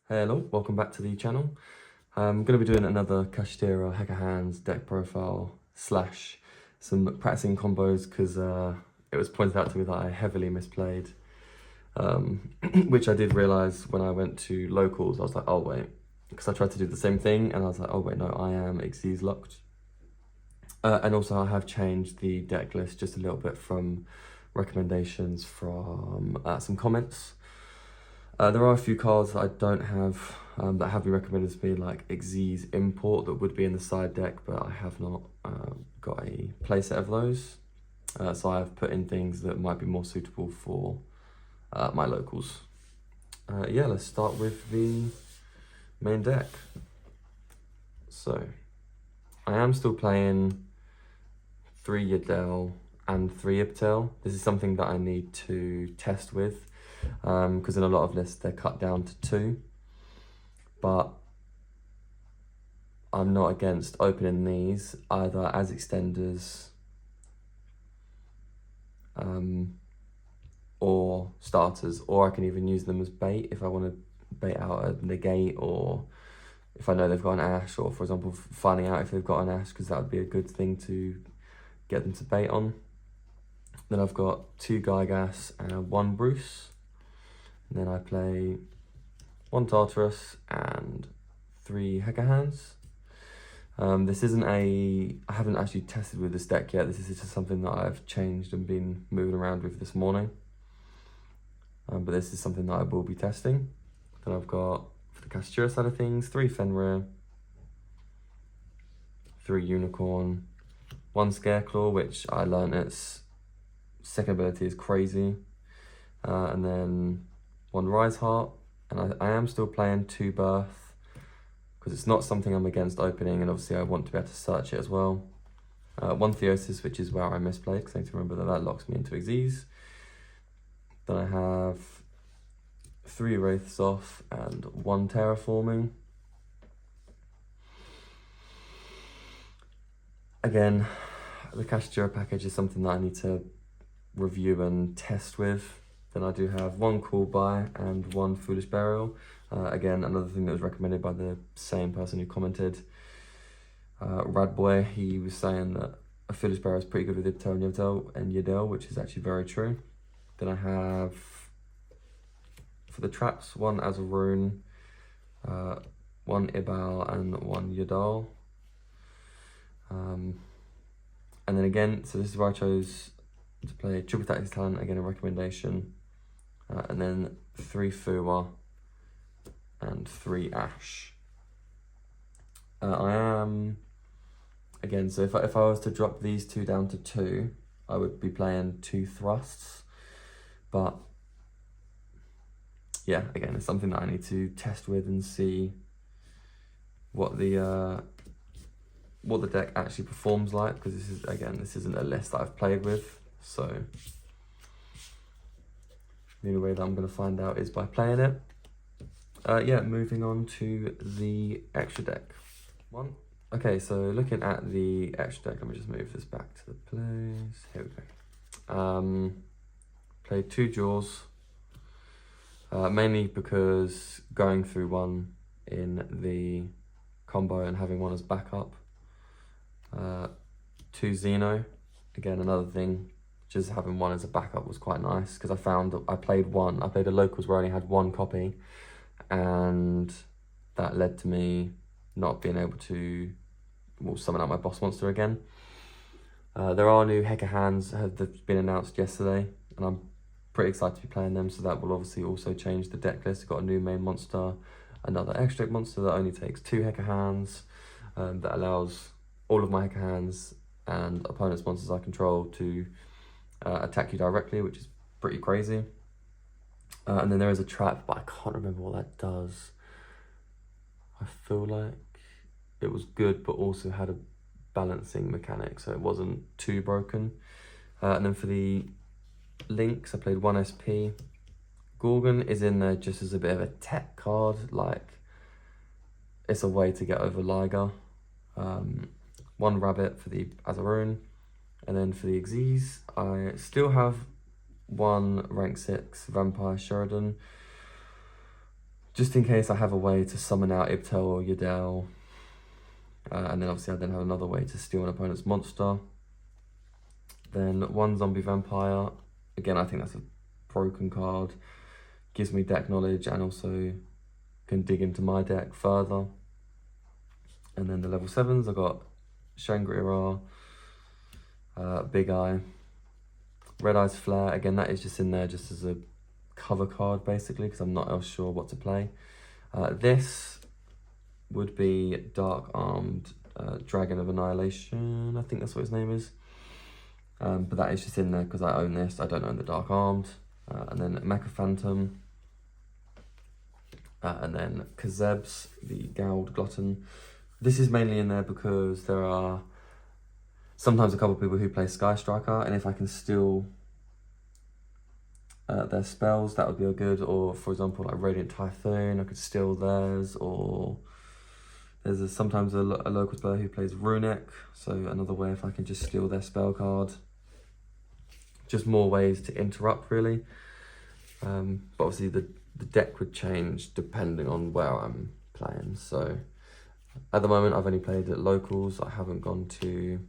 Hello, welcome back to the channel. I'm going to be doing another Kashtira Hecahands deck profile slash some practicing combos because it was pointed out to me that I heavily misplayed, which I did realise when I went to locals. I was like, oh wait, because I tried to do the same thing and I was like, oh wait, no, I am Xyz locked. And also I have changed the deck list just a little bit from recommendations from some comments. There are a few cards that I don't have that have been recommended to me, like Xyz Import, that would be in the side deck, but I have not got a playset of those. So I have put in things that might be more suitable for my locals. Yeah, let's start with the main deck. So I am still playing 3 YuGiOh and 3 Ibtel. This is something that I need to test with, because in a lot of lists they're cut down to 2, but I'm not against opening these either as extenders or starters, or I can even use them as bait if I want to bait out a negate, or if I know they've got an Ash, or for example finding out if they've got an Ash, because that would be a good thing to get them to bait on. Then I've got 2 Gygas and 1 Bruce. And then I play 1 Tartarus and 3 Hecahands. This isn't I haven't actually tested with this deck yet. This is just something that I've changed and been moving around with this morning. But this is something that I will be testing. Then I've got, for the Kashtira side of things, 3 Fenrir, 3 Unicorn, 1 Scareclaw, which I learned its second ability is crazy. And then 1 Rise Heart. And I am still playing 2 Birth, because it's not something I'm against opening, and obviously I want to be able to search it as well. 1 Theosis, which is where I misplayed, because I need to remember that that locks me into Xyz. Then I have 3 Wraiths off and 1 Terraforming. Again, the Kashtira package is something that I need to review and test with. Then I do have 1 Cool Buy and 1 Foolish Burial. Again, another thing that was recommended by the same person who commented. Radboy, he was saying that a Foolish Burial is pretty good with Ibtel and YuGiOh, which is actually very true. Then I have, for the traps, 1 Azarune, 1 Ibal and 1 YuGiOh. And then again, so this is where I chose to play Triple Tactics Talent, again a recommendation. And then 3 Fuwa and 3 Ash. I am, again, so if I was to drop these 2 down to 2, I would be playing 2 Thrusts. But yeah, again, it's something that I need to test with and see what the deck actually performs like, because this isn't a list that I've played with, so the only way that I'm going to find out is by playing it. Yeah, moving on to the extra deck. Okay, so looking at the extra deck, let me just move this back to the place. Here we go. Played 2 Jaws, mainly because going through 1 in the combo and having 1 as backup. 2 Xeno, again another thing, just having 1 as a backup was quite nice, because I found that I played a locals where I only had 1 copy, and that led to me not being able to summon out my boss monster again. There are new Hecahands that have been announced yesterday, and I'm pretty excited to be playing them, so that will obviously also change the deck list. Got a new main monster, another extra deck monster that only takes 2 Hecahands, that allows all of my Hecahands and opponent's monsters I control to attack you directly, which is pretty crazy. And then there is a trap, but I can't remember what that does. I feel like it was good, but also had a balancing mechanic, so it wasn't too broken. And then for the links, I played 1 SP. Gorgon is in there just as a bit of a tech card, like it's a way to get over Liger. 1 Rabbit for the Azarune. And then for the Xyz, I still have 1 rank 6 Vampire Sheridan, just in case I have a way to summon out Ibtel or YuGiOh. And then obviously I then have another way to steal an opponent's monster. Then 1 Zombie Vampire. Again, I think that's a broken card. Gives me deck knowledge and also can dig into my deck further. And then the level 7s, I got Shangri-La, Big Eye, Red Eyes Flare. Again, that is just in there just as a cover card basically, because I'm not else sure what to play. This would be Dark Armed Dragon of Annihilation, I think that's what his name is. But that is just in there because I own this. I don't own the Dark Armed. And then Mecha Phantom. And then Kazebs, the Gowled Glutton. This is mainly in there because there are sometimes a couple of people who play Sky Striker, and if I can steal their spells, that would be good. Or for example, like Radiant Typhoon, I could steal theirs. Or there's sometimes a local player who plays Runic, so another way if I can just steal their spell card. Just more ways to interrupt really. But obviously the deck would change depending on where I'm playing. So at the moment I've only played at locals. I haven't gone to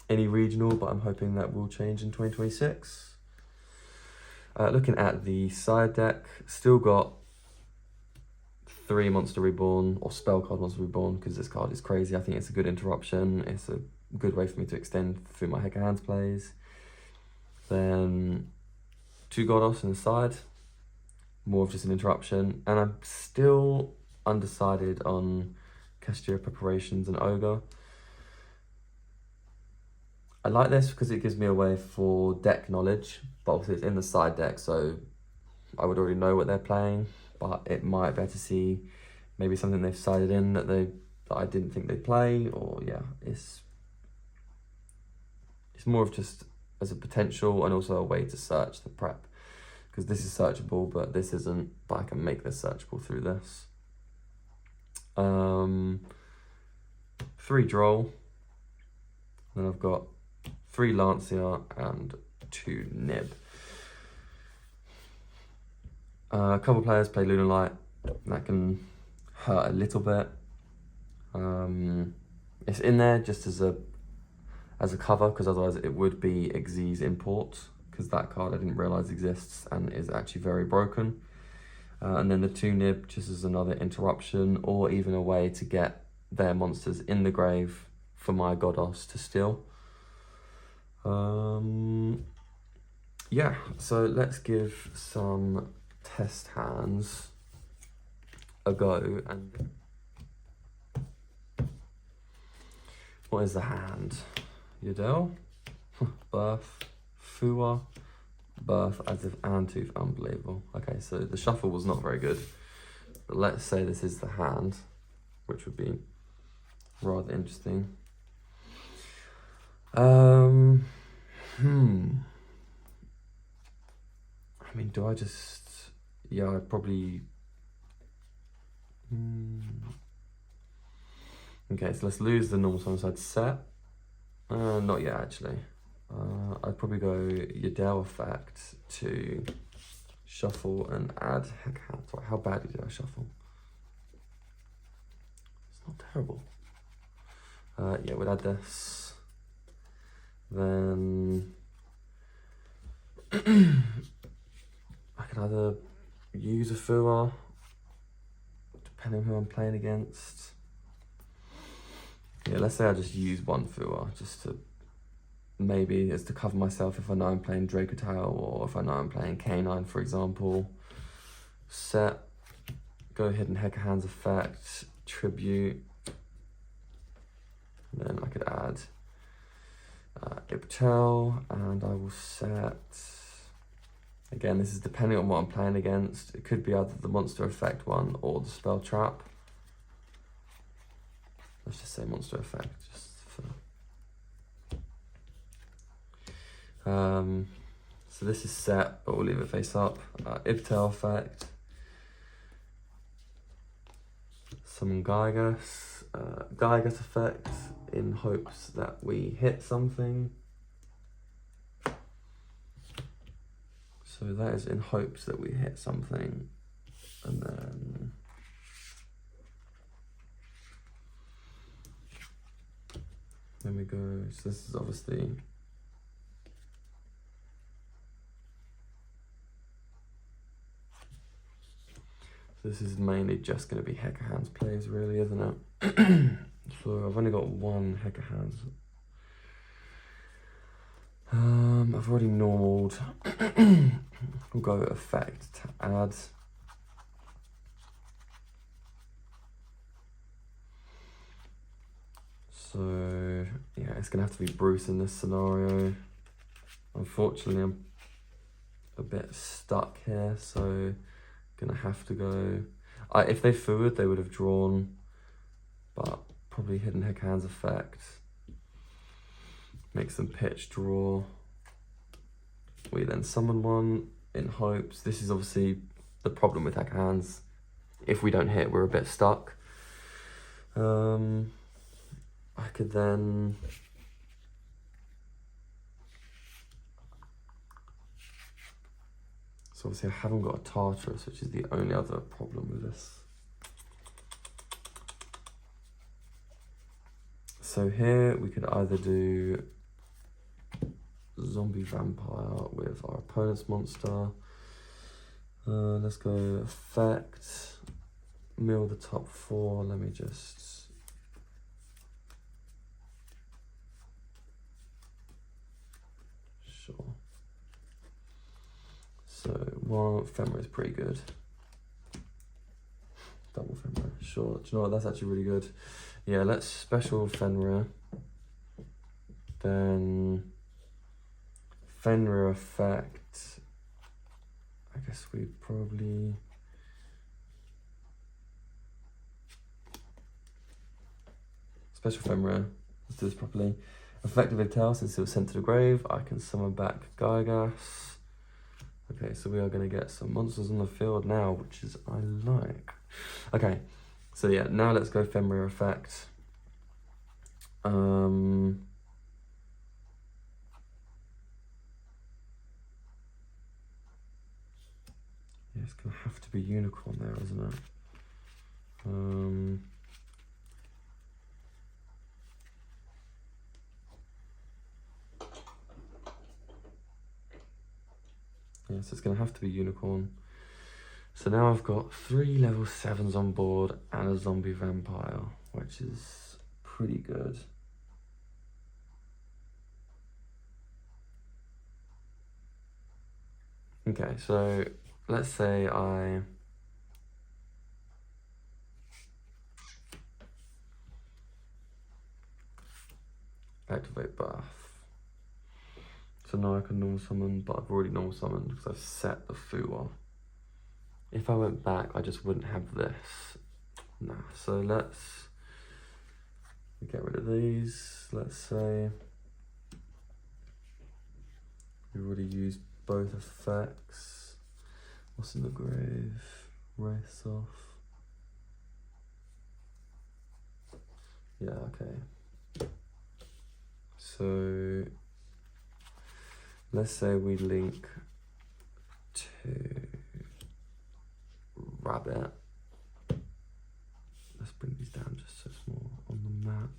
any regional, but I'm hoping that will change in 2026. Looking at the side deck, still got 3 Monster Reborn, or spell card Monster Reborn, because this card is crazy. I think it's a good interruption. It's a good way for me to extend through my Hecahands plays. Then 2 Godos on the side, more of just an interruption. And I'm still undecided on Kashtira Preparations and Ogre. I like this because it gives me a way for deck knowledge, but obviously it's in the side deck, so I would already know what they're playing, but it might be better to see maybe something they've sided in that I didn't think they'd play, or yeah, it's more of just as a potential and also a way to search the prep, because this is searchable, but this isn't, but I can make this searchable through this. 3 Droll, then I've got 3 Lancia and 2 Nib. A couple players play Lunar Light, that can hurt a little bit. It's in there just as a cover, because otherwise it would be Xyz Import, because that card I didn't realise exists and is actually very broken. And then the 2 Nib just as another interruption, or even a way to get their monsters in the grave for my Godos to steal. Yeah, so let's give some test hands a go. And what is the hand? YuGiOh, Birth, Fua, Birth, As If, and Tooth. Unbelievable. Okay, so the shuffle was not very good, but let's say this is the hand, which would be rather interesting. I mean, do I just... Yeah, I'd probably... Okay, so let's lose the normal summon side set. Not yet, actually. I'd probably go YuGiOh effect to shuffle and add Hecahands. How badly did I shuffle? It's not terrible. Yeah, we'll add this. Then I can either use a Fua, depending on who I'm playing against. Yeah, let's say I just use 1 Fua, just to, maybe as to cover myself if I know I'm playing Dracotail, or if I know I'm playing Canine, for example. Set, go ahead and Hecahands effect, tribute. And then I could add Ibtel, and I will set, again, this is depending on what I'm playing against. It could be either the monster effect one or the spell trap. Let's just say monster effect, just for... So this is set, but we'll leave it face up. Ibtel effect. Summon Gygas. Gygas effect, in hopes that we hit something. So that is in hopes that we hit something. And then we go, so this is obviously, this is mainly just going to be Hecahands plays really, isn't it? So I've only got one Hecahands. I've already normaled. We'll go effect to add. So yeah, it's gonna have to be Bruce in this scenario. Unfortunately, I'm a bit stuck here, so gonna have to go. If they forward, they would have drawn, but probably hidden Hecahands effect makes them pitch draw. We then summon one in hopes. This is obviously the problem with Hecahands. If we don't hit, we're a bit stuck. I could then so obviously I haven't got a Tartarus, which is the only other problem with this. So here we could either do Zombie Vampire with our opponent's monster. Let's go effect, mill the top 4. Let me just sure. So one Fenrir is pretty good. Double Fenrir, sure. Do you know what? That's actually really good. Yeah, let's special Fenrir. Then Fenrir effect. I guess we probably special Fenrir. Let's do this properly. Effective Vital, since it was sent to the grave, I can summon back Gygas. Okay, so we are going to get some monsters on the field now, which is I like. Okay, so yeah, now let's go Fenrir effect. Yeah, it's going to have to be Unicorn there, isn't it? Yeah, so it's going to have to be Unicorn. So now I've got 3 level 7s on board and a Zombie Vampire, which is pretty good. Okay, so let's say I activate Bath. So now I can normal summon, but I've already normal summoned because I've set the Fua. If I went back, I just wouldn't have this. Nah, so let's get rid of these. Let's say we've already used both effects. What's in the grave? Race off. Yeah, okay. So let's say we link to Rabbit. Let's bring these down just so it's more on the map.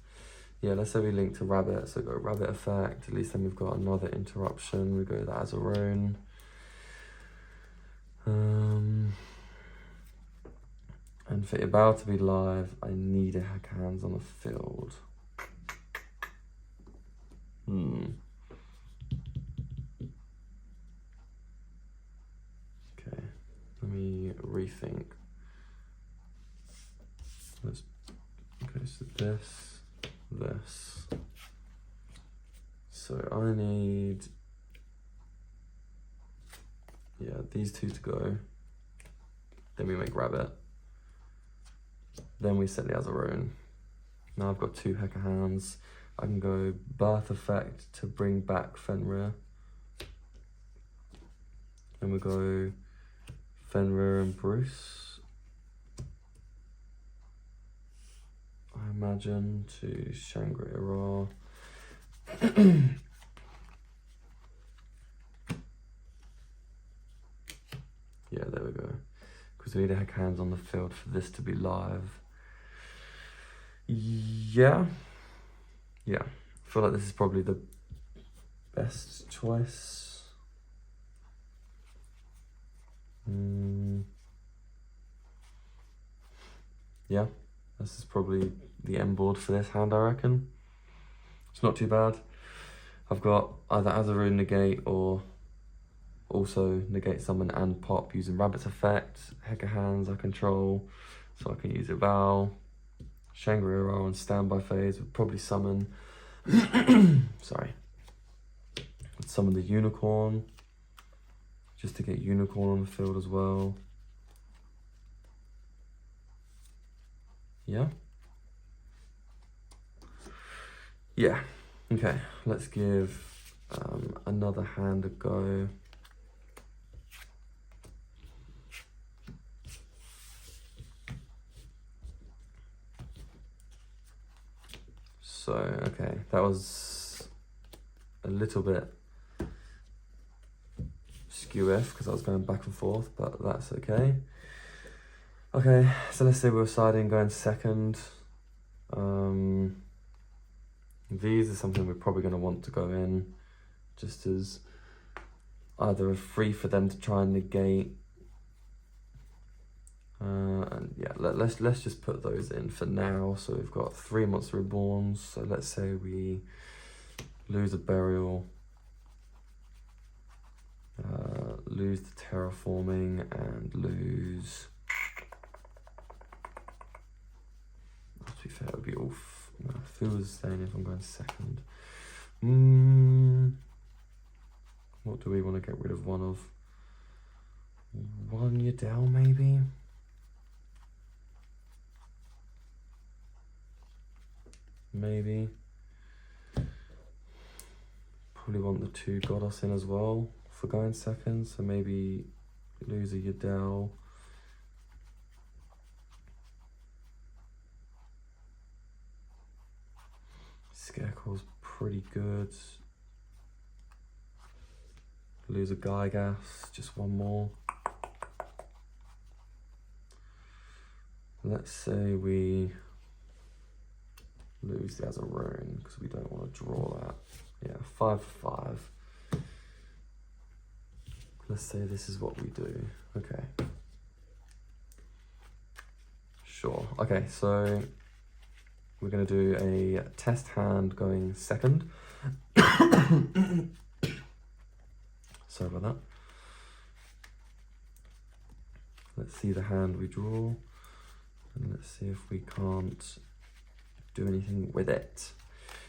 Yeah, let's say we link to Rabbit, so go Rabbit effect. At least then we've got another interruption. We go that as our own. And for About to be live, I need a Hecahands on the field. Okay, let me rethink. Okay, so this. So I need, yeah, these 2 to go. Then we make Rabbit. Then we set the Azaroon. Now I've got 2 Hecahands. I can go Birth Effect to bring back Fenrir. Then we go Fenrir and Bruce. I imagine to Shangri-La. Yeah, there we go. because we need a Hecahands on the field for this to be live. Yeah. I feel like this is probably the best choice. Yeah, this is probably the end board for this hand, I reckon. It's not too bad. I've got either Azarune negate or also negate summon and pop using Rabbit's effect. Hecahands I control, so I can use Eval. Shangri-La on standby phase would probably summon. Sorry. Would summon the Unicorn, just to get Unicorn on the field as well. Yeah. Okay, let's give another hand a go. So, okay, that was a little bit skew-iff because I was going back and forth, but that's okay. Okay, so let's say we were siding going second. These are something we're probably going to want to go in, just as either a free for them to try and negate. And yeah, let's just put those in for now. So we've got 3 Monster Reborns. So let's say we lose a Burial, lose the Terraforming, and lose. To be fair, it would be all. Who was saying if I'm going second? What do we want to get rid of? One of? One YuGiOh maybe? Maybe. Probably want the 2 Goddess in as well for going second, so maybe lose a YuGiOh. Scarecrow's pretty good. Lose a Gygas, just one more. Let's say we lose the Azarune because we don't want to draw that. Yeah, 5 for 5. Let's say this is what we do. Okay. Sure. Okay, so we're going to do a test hand going second. Sorry about that. Let's see the hand we draw. And let's see if we can't do anything with it.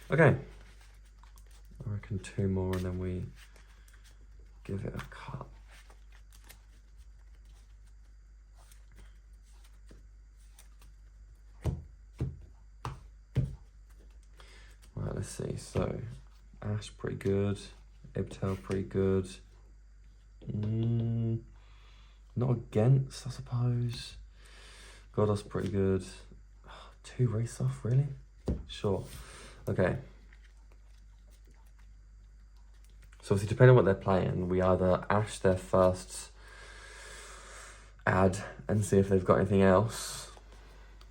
Okay. I reckon 2 more and then we give it a cut. Right, let's see. So, Ash pretty good. Ibtel pretty good. Not against, I suppose. Goddess pretty good. 2 race off, really? Sure. Okay. So obviously, depending on what they're playing, we either Ash their first add and see if they've got anything else.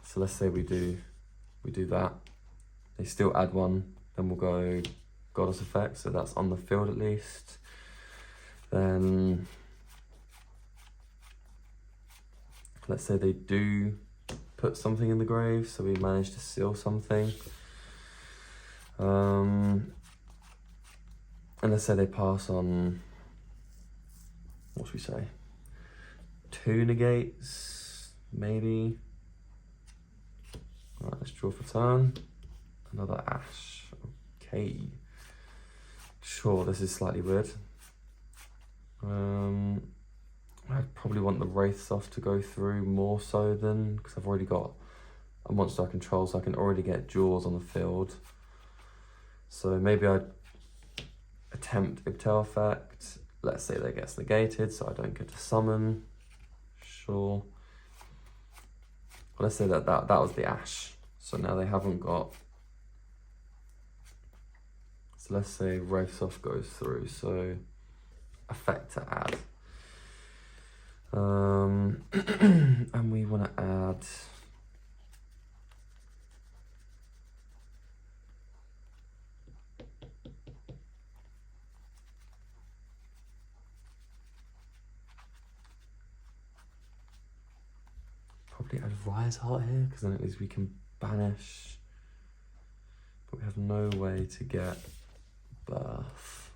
So let's say we do that. They still add one, then we'll go Goddess effect, so that's on the field at least. Then let's say they do put something in the grave, so we managed to seal something. And let's say they pass on, what should we say? 2 negates, maybe. Right, let's draw for turn. Another Ash. Okay. Sure, this is slightly weird. I'd probably want the Wraiths off to go through more so than, because I've already got a monster I control, so I can already get Jaws on the field. So maybe I'd attempt Ibtel effect. Let's say that gets negated, so I don't get to summon. Sure. Well, let's say that was the Ash. So now they haven't got. So let's say Wraiths off goes through. So effect to add. And we want to add probably add Rise Heart here, because then at least we can banish, but we have no way to get Birth.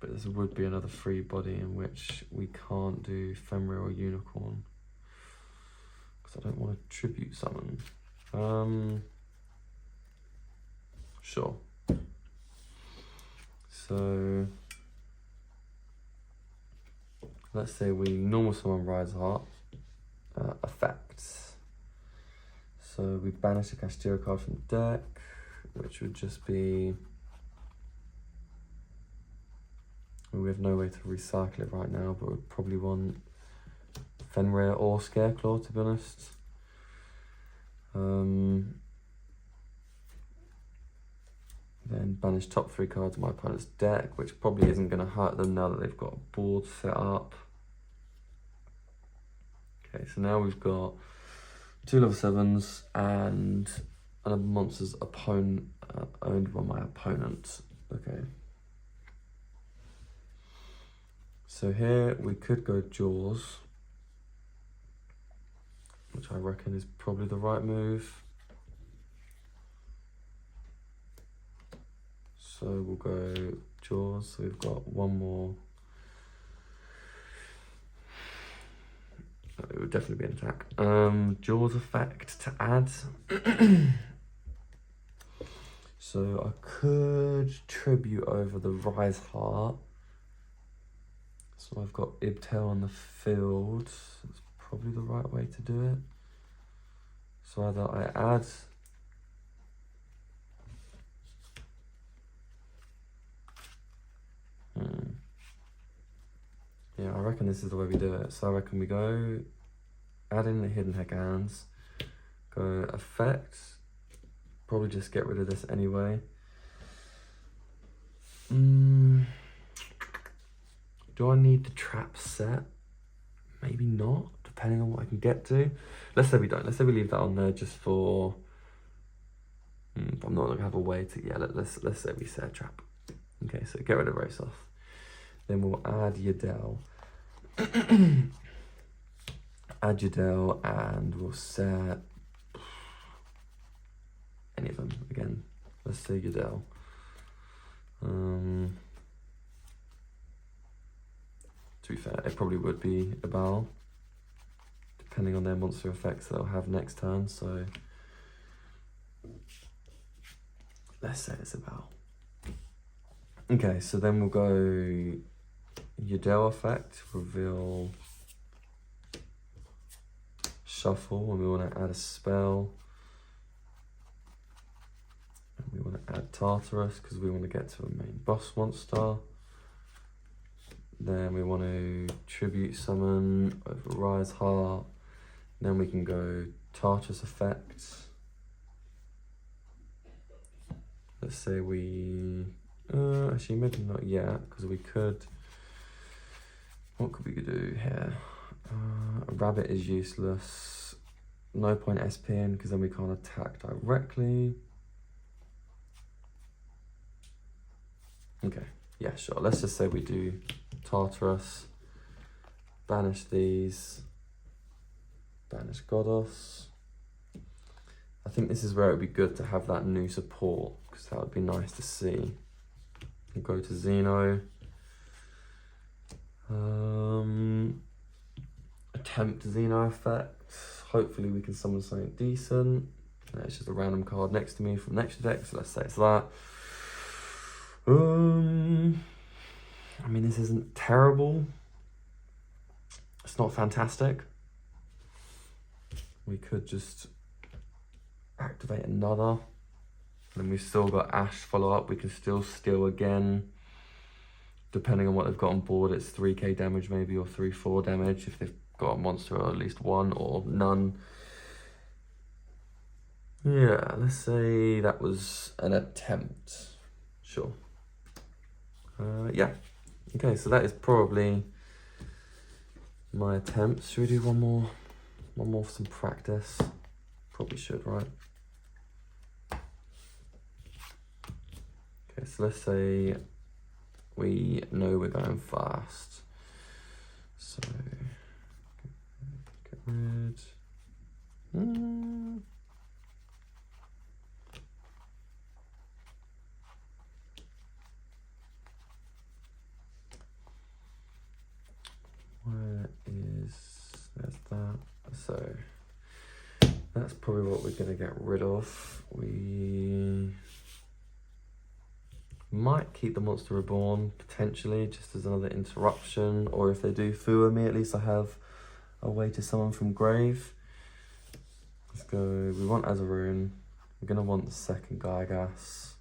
But this would be another free body in which we can't do Fenrir or Unicorn, because I don't want to tribute summon. Sure. So let's say we normal summon Rise Heart, effects. So we banish a Kashtira card from the deck, which would just be, we have no way to recycle it right now, but we'd probably want Fenrir or Scareclaw, to be honest. Then banish top 3 cards of my opponent's deck, which probably isn't going to hurt them now that they've got a board set up. Okay, so now we've got 2 level 7s and a monster's opponent owned by my opponent. Okay. So here we could go Jaws, which I reckon is probably the right move. So we'll go Jaws, so we've got one more. It would definitely be an attack. Jaws effect to add. So I could tribute over the Rise Heart. So I've got Ibtail on the field. That's probably the right way to do it. So either I add yeah, I reckon this is the way we do it. So I reckon we go add in the hidden Hecahands, go effect, probably just get rid of this anyway. Do I need the trap set? Maybe not, depending on what I can get to. Let's say we don't. Let's say we leave that on there just for. I'm not gonna have a way to. Yeah, let's say we set a trap. Okay, so get rid of Race Off. Then we'll add YuGiOh. Add YuGiOh, and we'll set any of them again. Let's say YuGiOh. To be fair, it probably would be a Baal, depending on their monster effects they'll have next turn. So let's say it's a Baal. Okay, so then we'll go YuGiOh effect, reveal, shuffle, and we want to add a spell. And we want to add Tartarus because we want to get to a main boss monster. Then we want to tribute summon over Rise Heart. Then we can go Tartarus effect. Let's say we actually maybe not yet, because we could. What could we do here? Rabbit is useless. No point SPing because then we can't attack directly. Okay, yeah, sure. Let's just say we do Tartarus, banish these, banish Godos. I think this is where it would be good to have that new support, because that would be nice to see. We'll go to Xeno. Attempt Xeno effect. Hopefully we can summon something decent. It's just a random card next to me from next to deck, so let's say it's that. I mean, this isn't terrible. It's not fantastic. We could just activate another. And we've still got Ash follow up. We can still steal again. Depending on what they've got on board, it's 3k damage maybe, or 3-4 damage if they've got a monster or at least one or none. Yeah, let's say that was an attempt. Sure. Yeah. Okay, so that is probably my attempt. Should we do one more for some practice? Probably should, right? Okay, so let's say we know we're going fast. So get rid. Where is, there's that. So that's probably what we're gonna get rid of. We might keep the Monster Reborn potentially just as another interruption, or if they do Fua me, at least I have a way to summon from grave. Let's go, we want Azaroon. We're gonna want the second Gygas.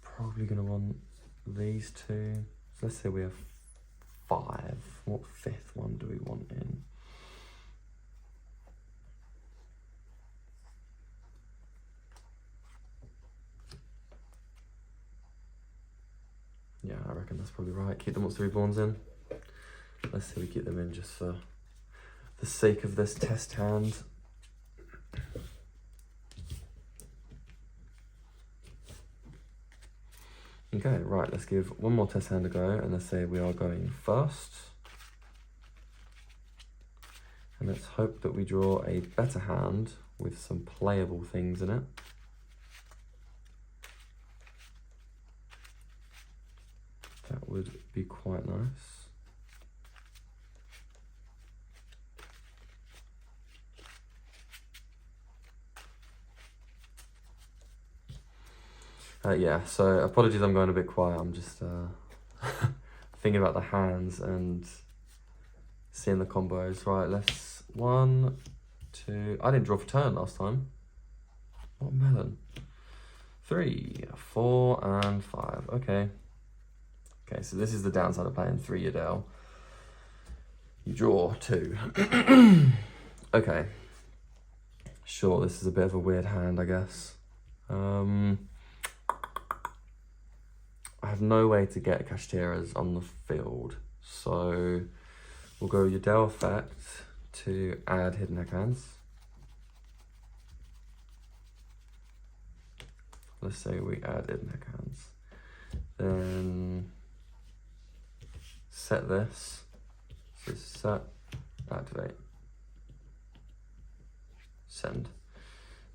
Probably gonna want these two. So let's say we have 5. What 5th one do we want in? Yeah, I reckon that's probably right. Keep the Monster Reborns in. Let's say we keep them in just for the sake of this test hand. Okay, right, let's give one more test hand a go, and let's say we are going first. And let's hope that we draw a better hand with some playable things in it. That would be quite nice. Yeah, so apologies I'm going a bit quiet. I'm just thinking about the hands and seeing the combos. Right, let's 1, 2. I didn't draw for turn last time. What melon? 3, 4, and 5. Okay. Okay, so this is the downside of playing 3 YuGiOh. You draw 2. Okay. Sure, this is a bit of a weird hand, I guess. I have no way to get Kashtiras on the field, so we'll go YuGiOh effect to add Hidden Hecahands. Let's say we add Hidden Hecahands. Then set this. So set, activate, send.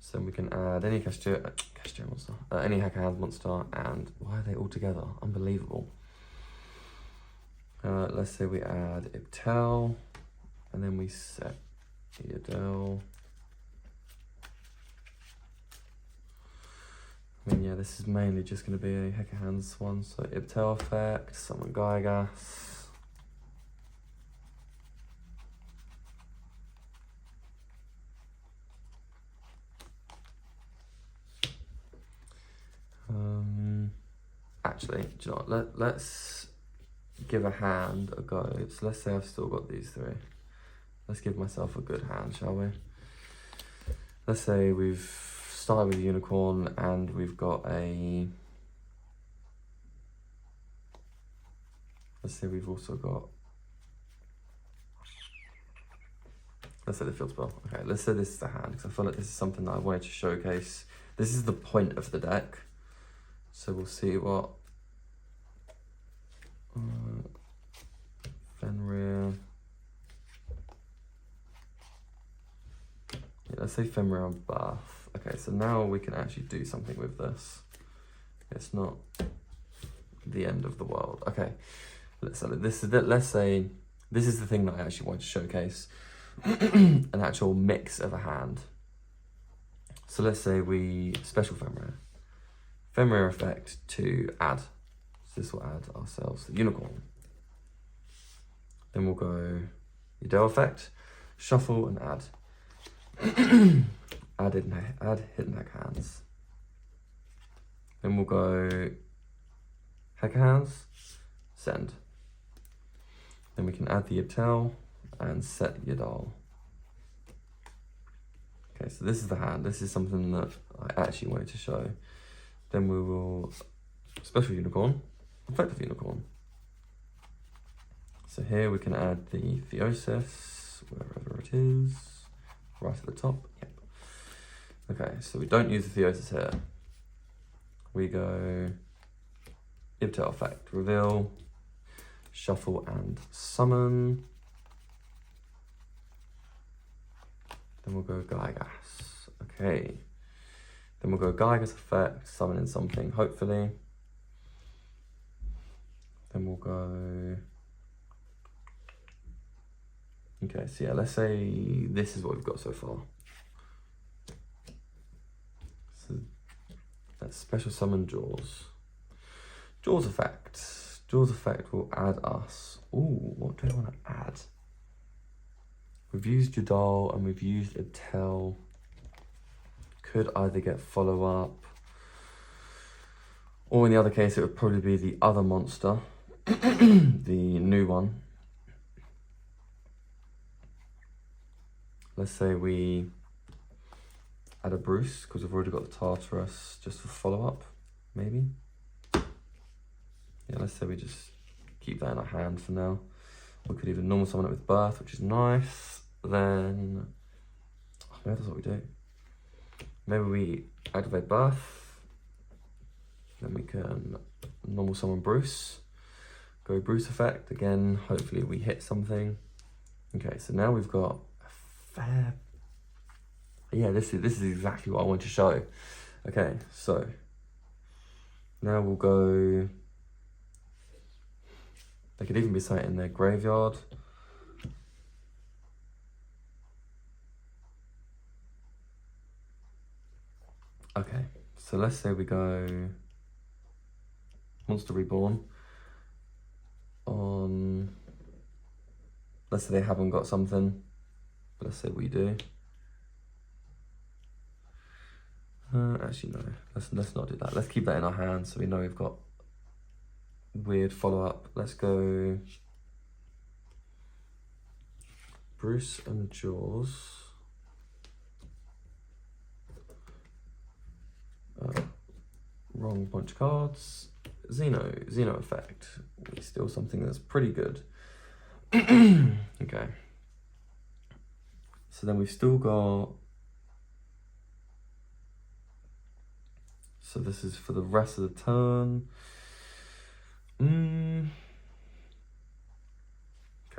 So we can add any Kashtira monster, any Hecahands monster, and why are they all together? Unbelievable. Let's say we add Ibtel, and then we set YuGiOh. I mean, yeah, this is mainly just going to be a Hecahands one. So Ibtel effect, summon Gygas. Actually, do you know what? Let's give a hand a go. So let's say I've still got these 3. Let's give myself a good hand, shall we? Let's say we've started with a unicorn and we've got a... Let's say we've also got... Let's say the field spell. Okay, let's say this is the hand, because I feel like this is something that I wanted to showcase. This is the point of the deck. So we'll see what... Fenrir. Yeah, let's say Fenrir on Bath. Okay, so now we can actually do something with this. It's not the end of the world. Okay, let's say this is the thing that I actually want to showcase. An actual mix of a hand. So let's say we special Fenrir effect to add. So this will add ourselves the unicorn. Then we'll go YuGiOh effect, shuffle and add. add Hidden Hecahands. Then we'll go Hecahands, send. Then we can add the Ibtel and set YuGiOh. Okay, so this is the hand. This is something that I actually wanted to show. Then we will Special Unicorn, Effective Unicorn. So here we can add the Theosis, wherever it is, right at the top. Yep. Okay, so we don't use the Theosis here. We go Ibtail effect, reveal, shuffle and summon. Then we'll go Gygas. Okay. Then we'll go Gygas effect, summoning something, hopefully. Then we'll go... Okay, so yeah, let's say this is what we've got so far. So that's special summon Jaws. Jaws effect. Jaws effect will add us. Ooh, what do I want to add? We've used Jadal and we've used Ibtail. Could either get follow up, or in the other case, it would probably be the other monster, the new one. Let's say we add a Bruce, because we've already got the Tartarus, just for follow up, maybe. Yeah, let's say we just keep that in our hand for now. We could even normal summon it with Birth, which is nice. Then, maybe that's what we do. Maybe we activate Birth. Then we can normal summon Bruce. Go Bruce effect. Again, hopefully we hit something. Okay, so now we've got a fair... Yeah, this is exactly what I want to show. Okay, so now we'll go... They could even be sat in their graveyard. Okay, so let's say we go Monster Reborn on, let's say they haven't got something, but let's say we do. Actually no, let's not do that. Let's keep that in our hands so we know we've got weird follow-up. Let's go Bruce and Jaws. Wrong bunch of cards. Xeno effect. We steal something that's pretty good. Okay. So then we've still got... So this is for the rest of the turn. Okay,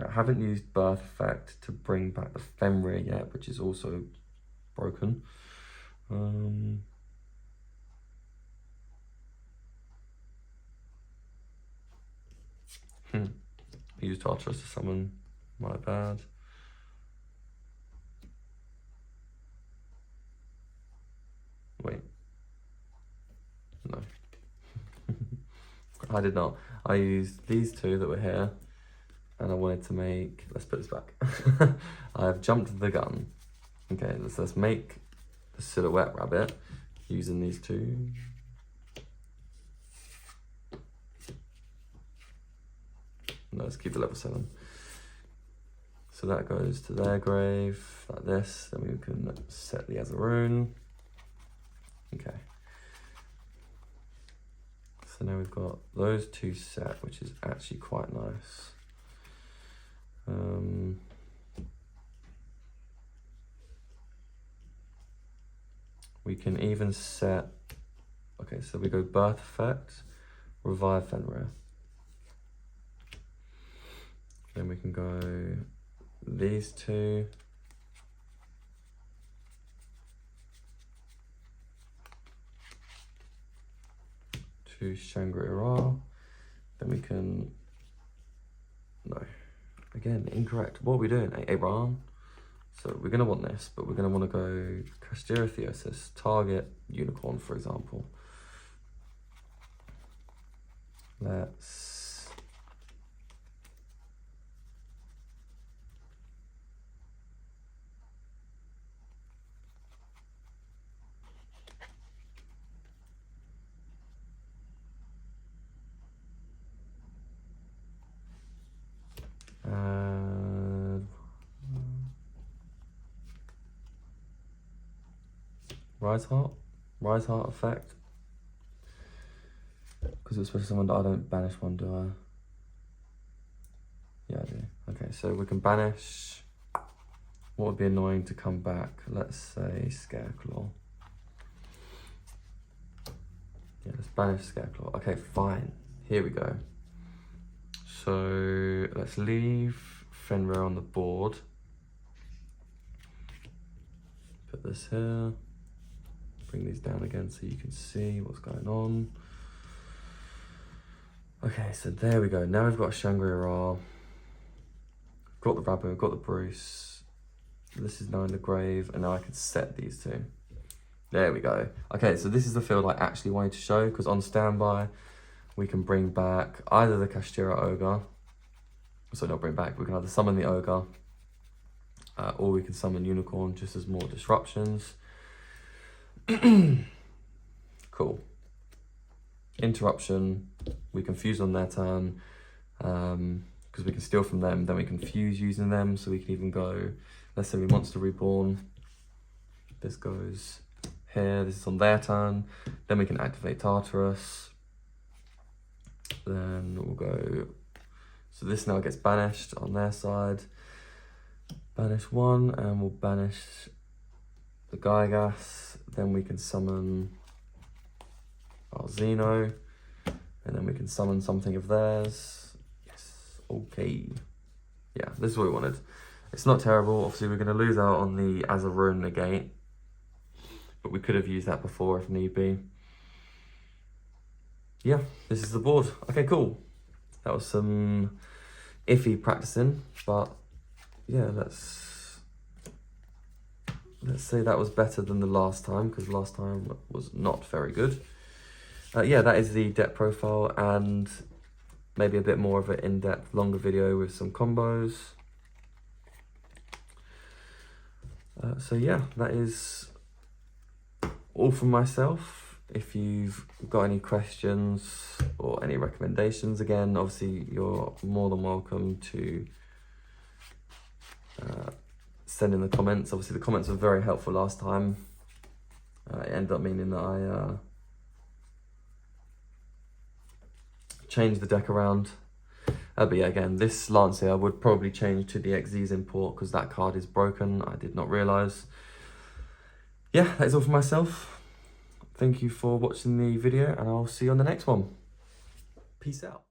I haven't used Birth effect to bring back the Fenrir yet, which is also broken. I used Tartarus to summon, my bad. Wait. No. I did not. I used these two that were here, and I wanted to make... Let's put this back. I've jumped the gun. Okay, let's make the silhouette rabbit using these two. No, let's keep the level 7. So that goes to their grave, like this. Then we can set the Azaroon. Okay. So now we've got those two set, which is actually quite nice. We can even set... Okay, so we go Birth effect, revive Fenrir. Then we can go these two. To Shangri-La. Then we can... No. Again, incorrect. What are we doing? Abraham? So we're going to want this, but we're going to want to go Kashtira Theosis, target Unicorn, for example. Let's... Rise Heart effect. Because it's special summon, I don't banish one, do I? Yeah, I do. Okay, so we can banish. What would be annoying to come back? Let's say Scareclaw. Yeah, let's banish Scareclaw. Okay, fine. Here we go. So let's leave Fenrir on the board. Put this here. Bring these down again so you can see what's going on. Okay, so there we go. Now we've got a Shangri-La. Got the Rabbit, got the Bruce. This is now in the grave, and now I can set these two. There we go. Okay, so this is the field I actually wanted to show, because on standby, we can bring back either the Kashtira Ogre, so not bring back, we can either summon the Ogre, or we can summon Unicorn just as more disruptions. Cool. Interruption, we can fuse on their turn, because we can steal from them, then we can fuse using them, so we can even go, let's say we Monster Reborn, this goes here, this is on their turn, then we can activate Tartarus, then we'll go, so this now gets banished on their side, banish one, and we'll banish the Gygas, then we can summon our Xeno, and then we can summon something of theirs. Yes, okay. Yeah, this is what we wanted. It's not terrible, obviously we're going to lose out on the Azarun negate, but we could have used that before if need be. Yeah, this is the board. Okay, cool. That was some iffy practicing, but yeah, let's say that was better than the last time, because last time was not very good. Yeah, that is the deck profile, and maybe a bit more of an in-depth, longer video with some combos. So yeah, that is all from myself. If you've got any questions or any recommendations, again, obviously you're more than welcome to send in the comments. Obviously the comments were very helpful last time. It ended up meaning that I changed the deck around. But yeah, again, this Lance here I would probably change to the Xyz import, because that card is broken. I did not realise. Yeah, that is all for myself. Thank you for watching the video, and I'll see you on the next one. Peace out.